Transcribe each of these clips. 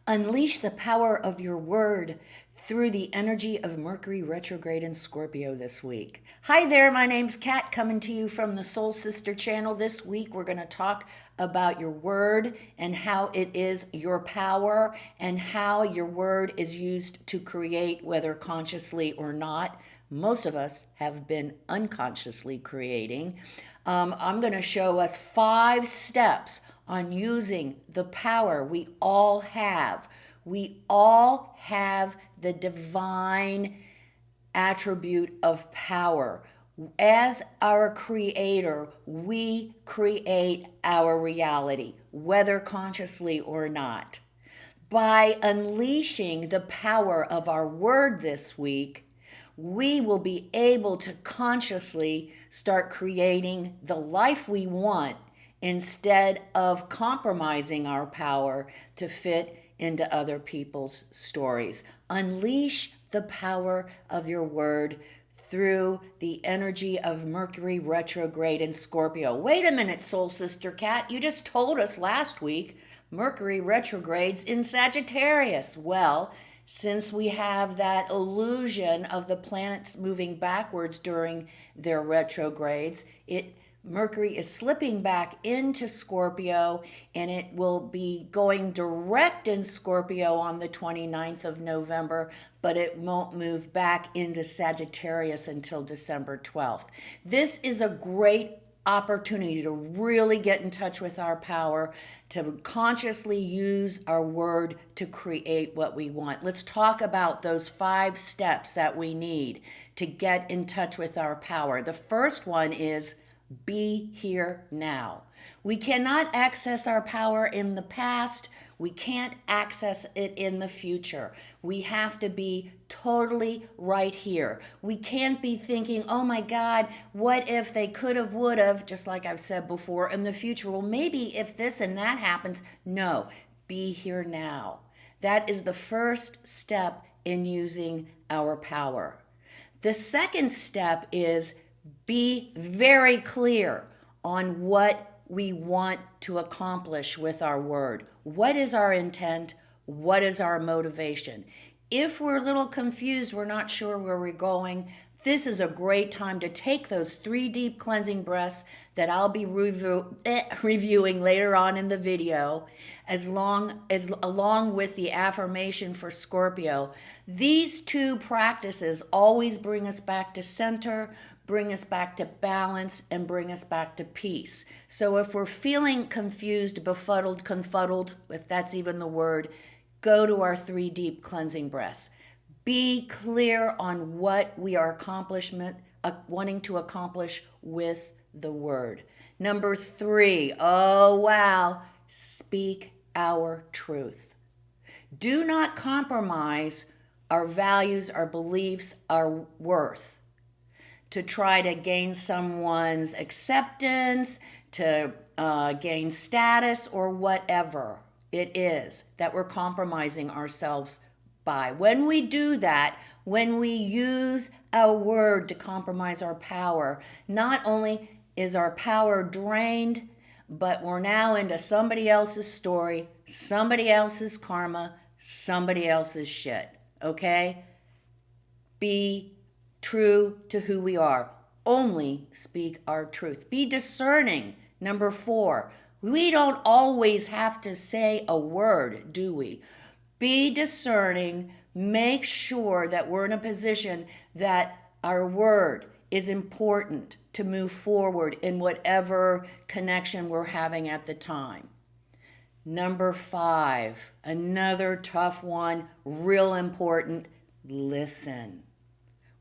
Unleash the power of your word through the energy of Mercury Retrograde in Scorpio this week. Hi there, my name's Kat, coming to you from the Soul Sister channel. This week we're going to talk about your word and how it is your power and how your word is used to create, whether consciously or not. Most of us have been unconsciously creating. I'm going to show us 5 steps on using the power we all have. We all have the divine attribute of power. As our creator, we create our reality, whether consciously or not. By unleashing the power of our word this week, we will be able to consciously start creating the life we want instead of compromising our power to fit into other people's stories. Unleash the power of your word through the energy of Mercury retrograde in Scorpio. Wait a minute, Soul Sister Cat. You just told us last week Mercury retrogrades in Sagittarius. Well, since we have that illusion of the planets moving backwards during their retrogrades, Mercury is slipping back into Scorpio, and it will be going direct in Scorpio on the 29th of November, but it won't move back into Sagittarius until December 12th. This is a great opportunity to really get in touch with our power, to consciously use our word to create what we want. Let's talk about those 5 steps that we need to get in touch with our power. The first one is be here now. We cannot access our power in the past. We can't access it in the future. We have to be totally right here. We can't be thinking, oh my God, what if they could have, would have, just like I've said before, in the future. Well, maybe if this and that happens. No, be here now. That is the first step in using our power. The second step is be very clear on what we want to accomplish with our word. What is our intent? What is our motivation? If we're a little confused, we're not sure where we're going, this is a great time to take those 3 deep cleansing breaths that I'll be reviewing later on in the video, along with the affirmation for Scorpio. These 2 practices always bring us back to center, bring us back to balance, and bring us back to peace. So if we're feeling confused, befuddled, confuddled, if that's even the word, go to our 3 deep cleansing breaths. Be clear on what we are wanting to accomplish with the word. Number 3, oh wow, speak our truth. Do not compromise our values, our beliefs, our worth to try to gain someone's acceptance, to gain status, or whatever it is that we're compromising ourselves by. When we do that, when we use our word to compromise our power, not only is our power drained, but we're now into somebody else's story, somebody else's karma, somebody else's shit. Okay? Be true to who we are. Only speak our truth. Be discerning. Number 4, we don't always have to say a word, do we? Be discerning. Make sure that we're in a position that our word is important to move forward in whatever connection we're having at the time. Number 5, another tough one, real important, listen.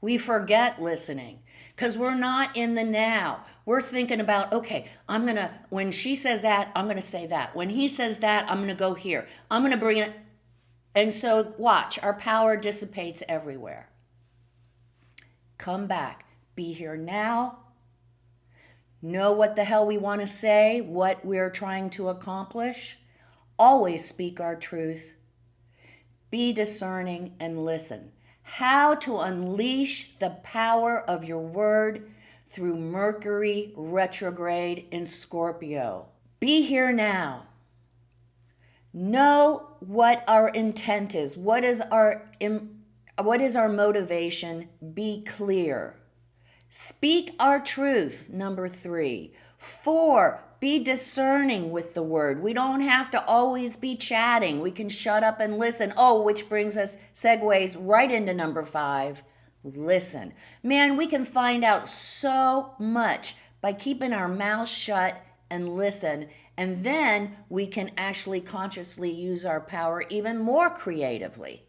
We forget listening because we're not in the now. We're thinking about, okay, when she says that, I'm going to say that. When he says that, I'm going to go here. I'm going to bring it. And so watch, our power dissipates everywhere. Come back. Be here now. Know what the hell we want to say, what we're trying to accomplish. Always speak our truth. Be discerning and listen. How to unleash the power of your word through Mercury retrograde in Scorpio. Be here now. Know what our intent is. What is our motivation? Be clear. Speak our truth, number 3. 4, be discerning with the word. We don't have to always be chatting. We can shut up and listen. Oh, which segues right into number 5. Listen. Man, we can find out so much by keeping our mouths shut and listen. And then we can actually consciously use our power even more creatively.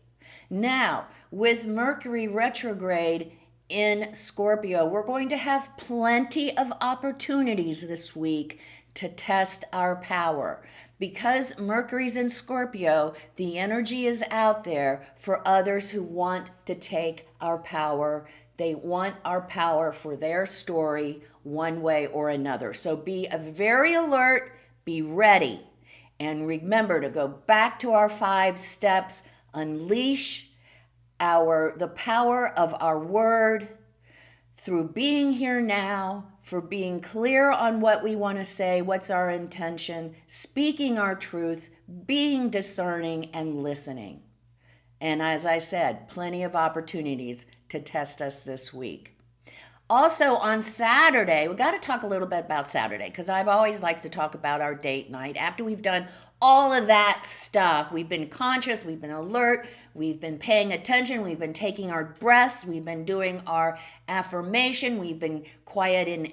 Now, with Mercury retrograde in Scorpio, we're going to have plenty of opportunities this week to test our power. Because Mercury's in Scorpio, the energy is out there for others who want to take our power. They want our power for their story one way or another. So be very alert, be ready. And remember to go back to our 5 steps. Unleash the power of our word through being here now, for being clear on what we want to say, what's our intention, speaking our truth, being discerning, and listening. And as I said, plenty of opportunities to test us this week. Also on Saturday, we got to talk a little bit about Saturday, because I've always liked to talk about our date night. After we've done all of that stuff, we've been conscious, we've been alert, we've been paying attention, we've been taking our breaths, we've been doing our affirmation, we've been quieting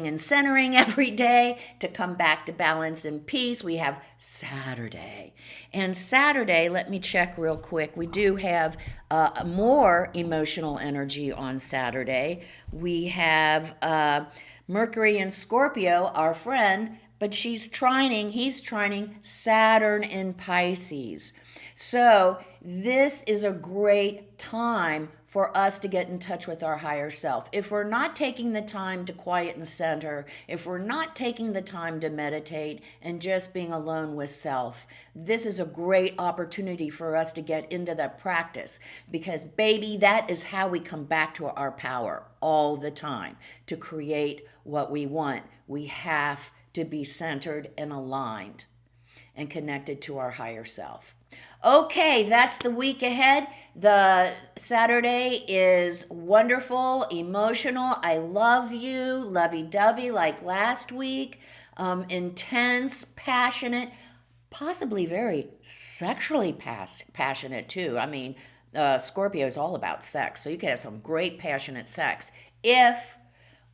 and centering every day to come back to balance and peace. We have Saturday. And Saturday, let me check real quick. We do have more emotional energy on Saturday. We have Mercury in Scorpio, our friend, but he's trining Saturn in Pisces. So this is a great time for us to get in touch with our higher self. If we're not taking the time to quiet and center, if we're not taking the time to meditate and just being alone with self, this is a great opportunity for us to get into that practice, because baby, that is how we come back to our power all the time. To create what we want, we have to be centered and aligned and connected to our higher self. Okay, that's the week ahead. The Saturday is wonderful, emotional. I love you, lovey-dovey like last week. Intense, passionate, possibly very sexually passionate too. I mean, Scorpio is all about sex, so you can have some great passionate sex if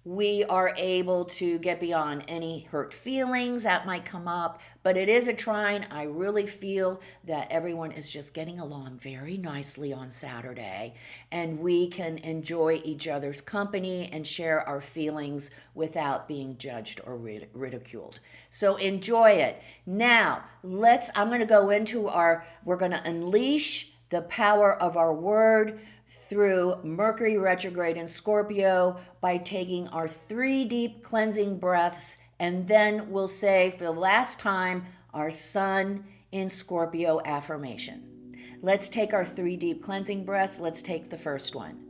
we are able to get beyond any hurt feelings that might come up. But it is a trine. I really feel that everyone is just getting along very nicely on Saturday, and we can enjoy each other's company and share our feelings without being judged or ridiculed. So enjoy it. Now, I'm going to go into we're going to unleash the power of our word through Mercury retrograde in Scorpio by taking our 3 deep cleansing breaths, and then we'll say for the last time our Sun in Scorpio affirmation. Let's take our 3 deep cleansing breaths. Let's take the first one.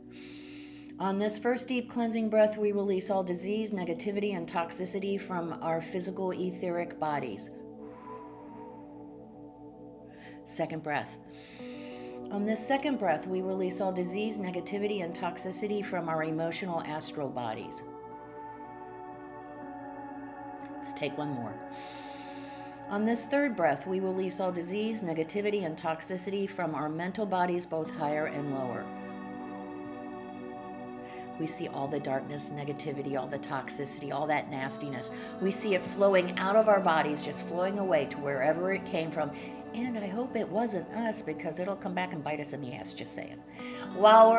On this first deep cleansing breath, we release all disease, negativity, and toxicity from our physical etheric bodies. Second breath. On this second breath, we release all disease, negativity, and toxicity from our emotional astral bodies. Let's take one more. On this third breath, we release all disease, negativity, and toxicity from our mental bodies, both higher and lower. We see all the darkness, negativity, all the toxicity, all that nastiness. We see it flowing out of our bodies, just flowing away to wherever it came from. And I hope it wasn't us, because it'll come back and bite us in the ass, just saying. While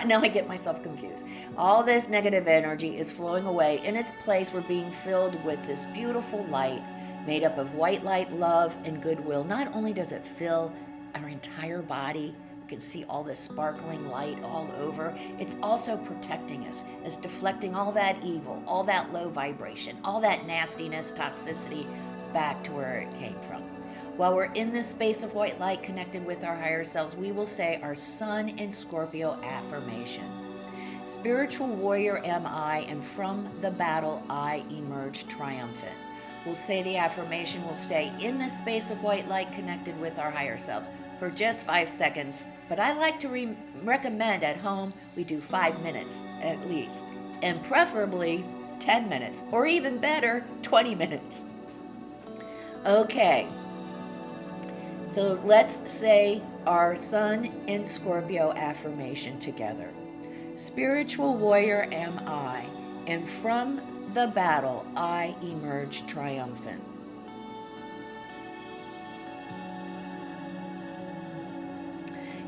now I get myself confused. All this negative energy is flowing away. In its place, we're being filled with this beautiful light made up of white light, love, and goodwill. Not only does it fill our entire body, you can see all this sparkling light all over, it's also protecting us, it's deflecting all that evil, all that low vibration, all that nastiness, toxicity, back to where it came from. While we're in this space of white light connected with our higher selves, we will say our Sun in Scorpio affirmation. Spiritual warrior am I, and from the battle I emerge triumphant. We'll say the affirmation. We'll stay in this space of white light connected with our higher selves for just 5 seconds. But I like to recommend at home we do 5 minutes at least, and preferably 10 minutes, or even better, 20 minutes. Okay, so let's say our Sun in Scorpio affirmation together. Spiritual warrior am I, and from the battle I emerge triumphant.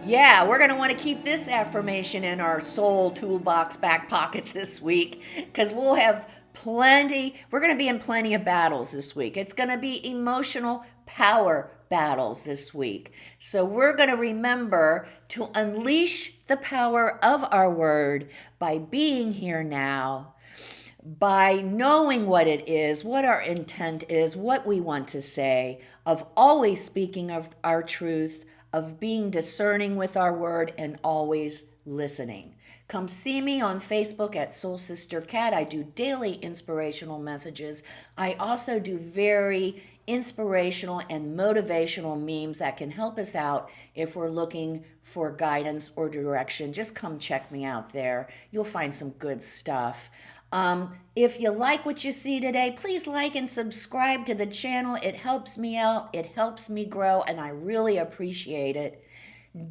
Yeah, we're going to want to keep this affirmation in our soul toolbox back pocket this week, because we'll have we're going to be in plenty of battles this week. It's going to be emotional power battles this week. So we're going to remember to unleash the power of our word by being here now, by knowing what it is, what our intent is, what we want to say, of always speaking of our truth, of being discerning with our word, and always listening. Come see me on Facebook at Soul Sister Cat. I do daily inspirational messages. I also do very inspirational and motivational memes that can help us out if we're looking for guidance or direction. Just come check me out there. You'll find some good stuff. If you like what you see today, please like and subscribe to the channel. It helps me out. It helps me grow, and I really appreciate it.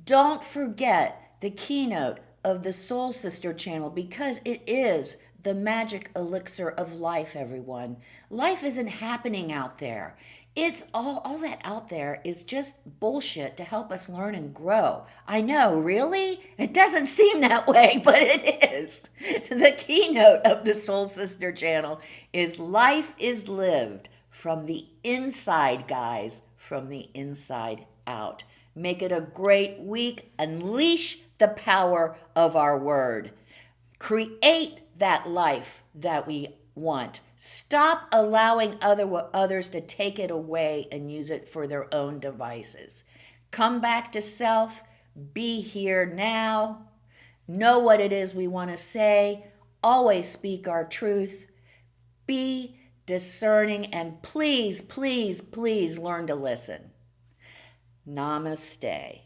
Don't forget the keynote of the Soul Sister channel, because it is the magic elixir of life, everyone. Life isn't happening out there. It's all that out there is just bullshit to help us learn and grow. I know, really? It doesn't seem that way, but it is. The keynote of the Soul Sister channel is life is lived from the inside, guys, from the inside out. Make it a great week. Unleash the power of our word. Create that life that we want. Stop allowing others to take it away and use it for their own devices. Come back to self. Be here now. Know what it is we want to say. Always speak our truth. Be discerning, and please, please, please learn to listen. Namaste.